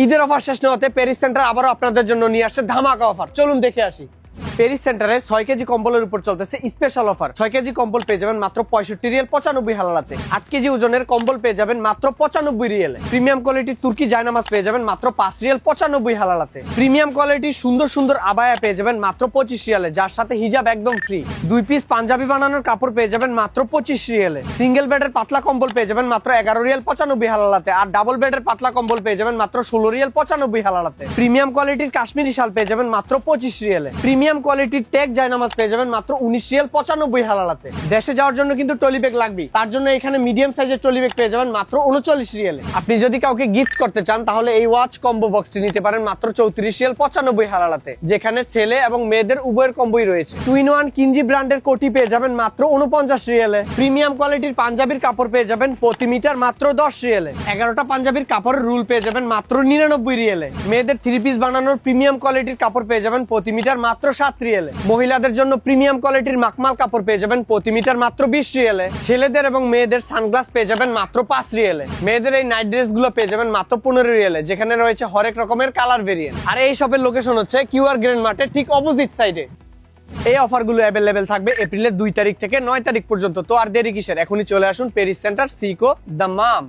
ঈদের অফার শেষ না হতে পেরিস সেন্টার আবারও আপনাদের জন্য নিয়ে আসছে ধামাকা অফার। চলুন দেখে আসি। পেরিস সেন্টারে 6 কেজি কম্বলের উপর চলতেছে স্পেশাল অফার। 6 কেজি কম্বল পেয়ে যাবেন মাত্র 65 রিয়াল 95 হালালাতে। 8 কেজি ওজনের কম্বল পেয়ে যাবেন মাত্র 95 রিয়ালে। প্রিমিয়াম কোয়ালিটির তুর্কি জায়নামাজ পেয়ে যাবেন মাত্র 5 রিয়াল 95 হালালাতে। প্রিমিয়াম কোয়ালিটির সুন্দর সুন্দর আবায়া পেয়ে যাবেন মাত্র 25 রিয়ালে, যার সাথে হিজাব একদম ফ্রি। 2 পিস পাঞ্জাবি বানানোর কাপড় পেয়ে যাবেন মাত্র 25 রিয়ালে। সিঙ্গেল বেডের পাতলা কম্বল পেয়ে যাবেন মাত্র 11 রিয়াল 95 হালালাতে। আর ডাবল বেডের পাতলা কম্বল পেয়ে যাবেন মাত্র 16 রিয়াল 95 হালালাতে। প্রিমিয়াম কোয়ালিটির কাশ্মীরি শাল পেয়ে যাবেন মাত্র 25 রিয়ালে। প্রিমিয়াম কোয়ালিটির টেক জায়নামাজ পেয়ে যাবেন মাত্র 19 রিয়াল 95 হালালাতে। দেশে যাওয়ার জন্য কিন্তু ট্রলি ব্যাগ লাগবে, তার জন্য এখানে মিডিয়াম সাইজের ট্রলি ব্যাগ পেয়ে যাবেন মাত্র 39 রিয়ালে। আপনি যদি কাউকে গিফট করতে চান তাহলে এই ওয়াচ কম্বো বক্সটি নিতে পারেন মাত্র 34 রিয়াল 95 হালালাতে, যেখানে ছেলে এবং মেয়েদের উভয়ের কম্বোই রয়েছে। 2-in-1 কিনজি ব্র্যান্ডের কোটি পেয়ে যাবেন মাত্র 49 রিয়ালে। প্রিমিয়াম কোয়ালিটির পাঞ্জাবির কাপড় পেয়ে যাবেন প্রতি মিটার মাত্র 10 রিয়ালে। 11টা পাঞ্জাবির কাপড়ের রুল পেয়ে যাবেন মাত্র 99 রিয়ালে। মেয়েদের 3 পিস বানানোর প্রিমিয়াম কোয়ালিটির কাপড় পেয়ে যাবেন প্রতি মিটার মাত্র 7 রিয়ালে। মহিলাদের জন্য প্রিমিয়াম কোয়ালিটির মাকমাল কাপড় পেয়ে যাবেন প্রতি মিটার মাত্র 20 রিয়ালে। ছেলেদের এবং মেয়েদের সানগ্লাস পেয়ে যাবেন মাত্র 5 রিয়ালে। মেয়েদের এই নাইট ড্রেস গুলো পেয়ে যাবেন মাত্র 15 রিয়ালে, যেখানে রয়েছে হরেক রকমের কালার ভেরিয়েন্ট। আর এই শপের লোকেশন হচ্ছে কিউআর গ্র্যান্ড মার্টের ঠিক অপোজিট সাইডে। এই অফারগুলো অ্যাভেলেবেল থাকবে এপ্রিলের 2 তারিখ থেকে 9 তারিখ পর্যন্ত। তো আর দেরি কিসের, এখনই চলে আসুন পেরিস সেন্টার সিকো দাম্মাম।